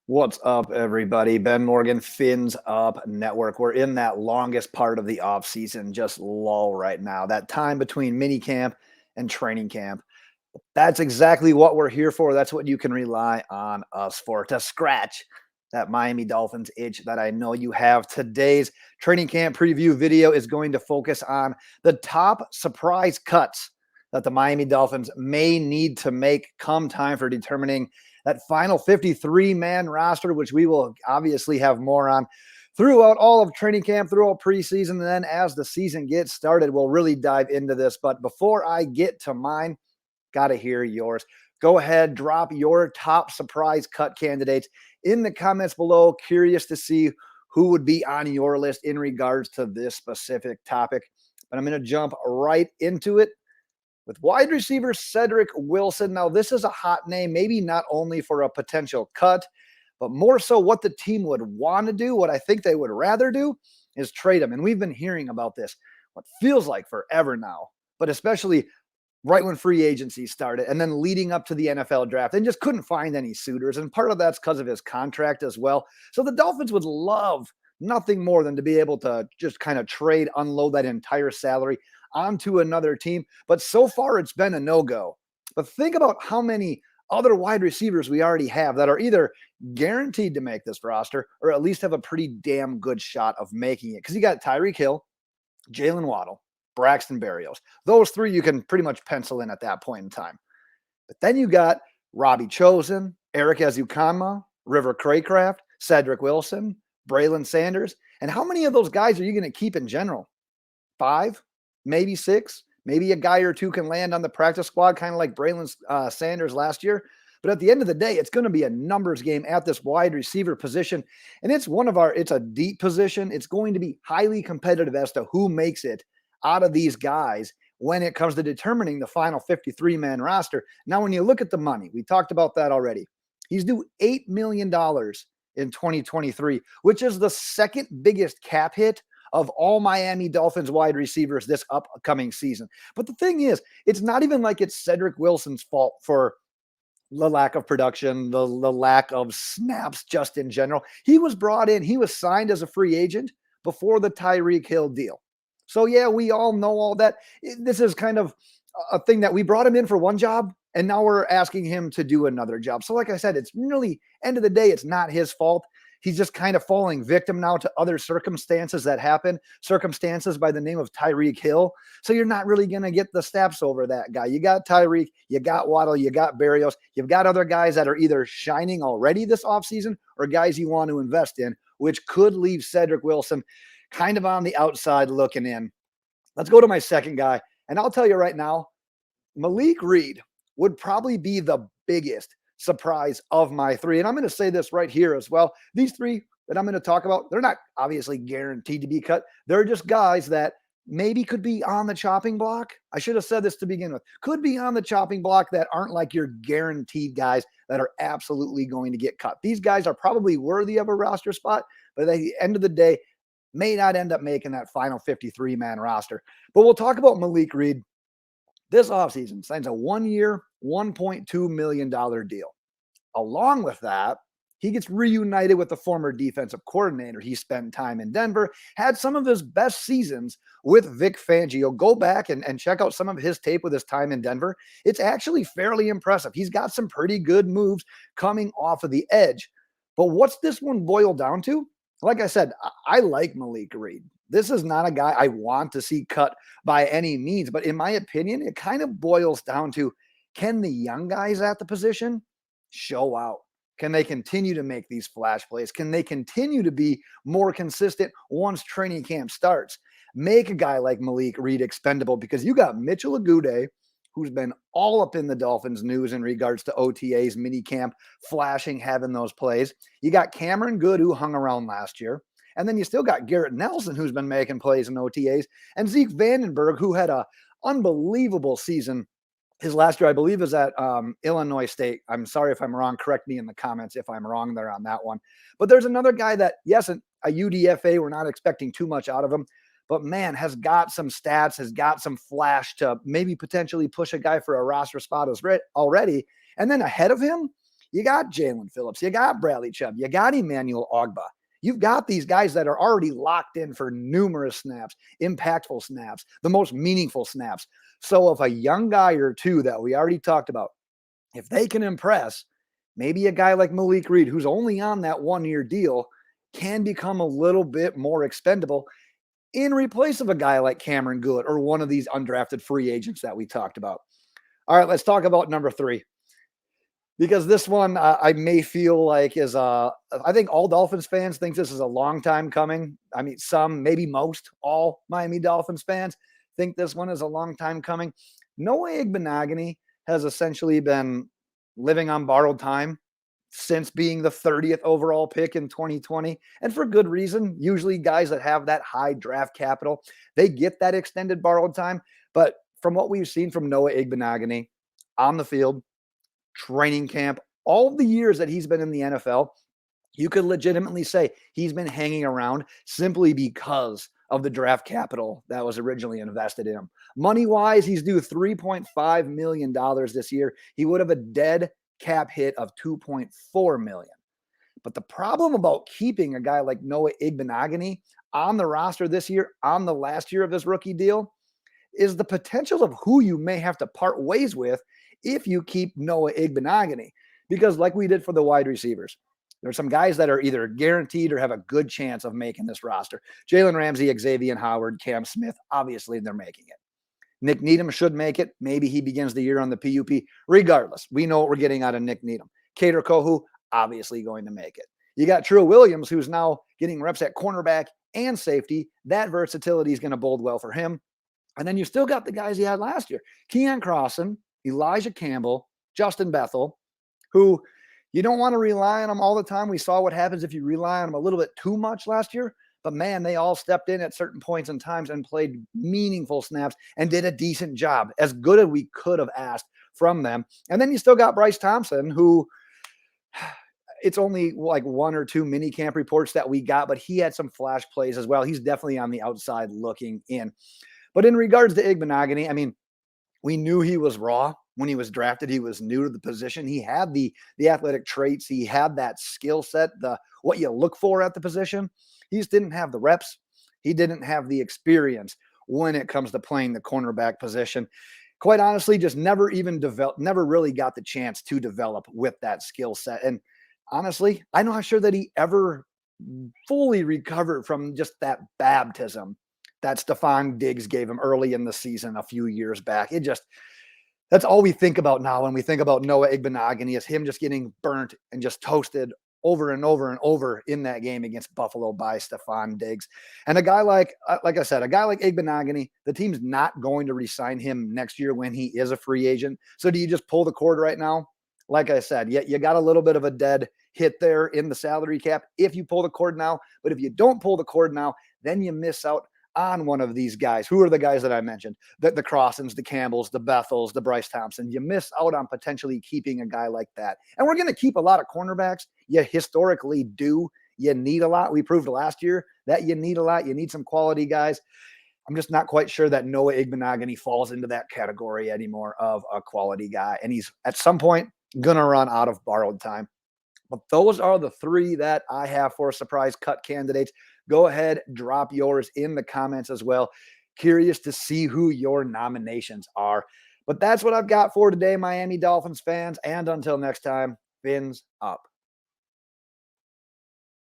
What's up, everybody? Ben Morgan, Fins Up Network. We're in that longest part of the offseason, just lull right now. That time between mini camp and training camp. That's exactly what we're here for. That's what you can rely on us for, to scratch that Miami Dolphins itch that I know you have. Today's training camp preview video is going to focus on the top surprise cuts that the Miami Dolphins may need to make come time for determining that final 53-man roster, which we will obviously have more on throughout all of training camp, throughout preseason. And then as the season gets started, we'll really dive into this. But before I get to mine, got to hear yours. Go ahead, drop your top surprise cut candidates in the comments below. Curious to see who would be on your list in regards to this specific topic. But I'm going to jump right into it with wide receiver Cedric Wilson. Now, this is a hot name, maybe not only for a potential cut, but more so what the team would want to do. What I think they would rather do is trade him. And we've been hearing about this, what feels like forever now, but especially right when free agency started and then leading up to the NFL draft, and just couldn't find any suitors. And part of that's because of his contract as well. So the Dolphins would love nothing more than to be able to just kind of trade, unload that entire salary onto another team. But so far, it's been a no-go. But think about how many other wide receivers we already have that are either guaranteed to make this roster or at least have a pretty damn good shot of making it. Because you got Tyreek Hill, Jalen Waddle, Braxton Berrios. Those three you can pretty much pencil in at that point in time. But then you got Robbie Chosen, Eric Ezukanma, River Craycraft, Cedric Wilson, Braylon Sanders. And how many of those guys are you going to keep in general? 5? Maybe 6? Maybe a guy or two can land on the practice squad, kind of like Braylon Sanders last year. But at the end of the day, it's going to be a numbers game at this wide receiver position. And it's a deep position. It's going to be highly competitive as to who makes it out of these guys when it comes to determining the final 53-man roster. Now, when you look at the money, we talked about that already. He's due $8 million in 2023, which is the second biggest cap hit of all Miami Dolphins wide receivers this upcoming season. But the thing is, it's not even like it's Cedric Wilson's fault for the lack of production, the lack of snaps just in general. He was brought in, he was signed as a free agent before the Tyreek Hill deal. So yeah, we all know all that. This is kind of a thing that we brought him in for one job, and now we're asking him to do another job. So like I said, it's really, end of the day, it's not his fault. He's just kind of falling victim now to other circumstances that happen, circumstances by the name of Tyreek Hill. So you're not really going to get the snaps over that guy. You got Tyreek, you got Waddle, you got Berrios. You've got other guys that are either shining already this offseason or guys you want to invest in, which could leave Cedric Wilson kind of on the outside looking in. Let's go to my second guy. And I'll tell you right now, Malik Reed would probably be the biggest surprise of my three. And I'm going to say this right here as well. These three that I'm going to talk about, they're not obviously guaranteed to be cut. They're just guys that maybe could be on the chopping block. I should have said this to begin with. Could be on the chopping block that aren't like your guaranteed guys that are absolutely going to get cut. These guys are probably worthy of a roster spot, but at the end of the day, may not end up making that final 53-man roster. But we'll talk about Malik Reed. This offseason signs a 1-year, $1.2 million deal. Along with that, he gets reunited with the former defensive coordinator. He spent time in Denver, had some of his best seasons with Vic Fangio. Go back and check out some of his tape with his time in Denver. It's actually fairly impressive. He's got some pretty good moves coming off of the edge. But what's this one boil down to? Like I said, I like Malik Reed. This is not a guy I want to see cut by any means. But in my opinion, it kind of boils down to, can the young guys at the position show out? Can they continue to make these flash plays? Can they continue to be more consistent once training camp starts? Make a guy like Malik Reed expendable, because you got Mitchell Agude, who's been all up in the Dolphins news in regards to OTAs, minicamp, flashing, having those plays. You got Cameron Good, who hung around last year. And then you still got Garrett Nelson, who's been making plays in OTAs. And Zeke Vandenberg, who had an unbelievable season. His last year, I believe, is at Illinois State. I'm sorry if I'm wrong. Correct me in the comments if I'm wrong there on that one. But there's another guy that, yes, a UDFA, we're not expecting too much out of him, but man, has got some stats, has got some flash to maybe potentially push a guy for a roster spot already. And then ahead of him, You got Jalen Phillips. You got Bradley Chubb. You got Emmanuel Ogba. You've got these guys that are already locked in for numerous snaps, impactful snaps, the most meaningful snaps. So if a young guy or two that we already talked about, if they can impress, maybe a guy like Malik Reed, who's only on that 1-year deal, can become a little bit more expendable in replace of a guy like Cameron Good or one of these undrafted free agents that we talked about. All right, let's talk about number 3. Because this one I may feel like is I think all Dolphins fans think this is a long time coming. I mean, some, maybe most, all Miami Dolphins fans think this one is a long time coming. Noah Igbinoghene has essentially been living on borrowed time since being the 30th overall pick in 2020, and for good reason. Usually guys that have that high draft capital, they get that extended borrowed time. But from what we've seen from Noah Igbinoghene on the field, training camp, all the years that he's been in the NFL, you could legitimately say he's been hanging around simply because of the draft capital that was originally invested in him. Money-wise, he's due $3.5 million this year. He would have a dead cap hit of $2.4 million. But the problem about keeping a guy like Noah Igbinoghene on the roster this year, on the last year of this rookie deal, is the potential of who you may have to part ways with if you keep Noah Igbinoghene. Because like we did for the wide receivers, there's some guys that are either guaranteed or have a good chance of making this roster. Jalen Ramsey, Xavier Howard, Cam Smith, obviously they're making it. Nick Needham should make it. Maybe he begins the year on the PUP. Regardless, we know what we're getting out of Nick Needham. Kader Kohu, obviously going to make it. You got True Williams, who's now getting reps at cornerback and safety. That versatility is going to bode well for him. And then you still got the guys he had last year. Keon Crossan, Elijah Campbell, Justin Bethel, who you don't want to rely on them all the time. We saw what happens if you rely on them a little bit too much last year. But man, they all stepped in at certain points and times and played meaningful snaps and did a decent job, as good as we could have asked from them. And then you still got Bryce Thompson, who it's only like 1 or 2 mini camp reports that we got, but he had some flash plays as well. He's definitely on the outside looking in. But in regards to Igbinoghene, I mean, we knew he was raw when he was drafted. He was new to the position. He had the athletic traits. He had that skill set, what you look for at the position. He just didn't have the reps. He didn't have the experience when it comes to playing the cornerback position. Quite honestly, just never really got the chance to develop with that skill set. And honestly, I'm not sure that he ever fully recovered from just that baptism that Stephon Diggs gave him early in the season a few years back. That's all we think about now when we think about Noah Igbinoghene, is him just getting burnt and just toasted over and over and over in that game against Buffalo by Stephon Diggs. And a guy like I said, a guy like Igbinoghene, the team's not going to re-sign him next year when he is a free agent. So do you just pull the cord right now? Like I said, you got a little bit of a dead hit there in the salary cap if you pull the cord now. But if you don't pull the cord now, then you miss out on one of these guys. Who are the guys that I mentioned? The Crossans, the Campbells, the Bethels, the Bryce Thompson. You miss out on potentially keeping a guy like that. And we're going to keep a lot of cornerbacks. You historically do. You need a lot. We proved last year that you need a lot. You need some quality guys. I'm just not quite sure that Noah Igbinoghene falls into that category anymore of a quality guy. And he's at some point going to run out of borrowed time. But those are the 3 that I have for surprise cut candidates. Go ahead, drop yours in the comments as well. Curious to see who your nominations are. But that's what I've got for today, Miami Dolphins fans. And until next time, fins up.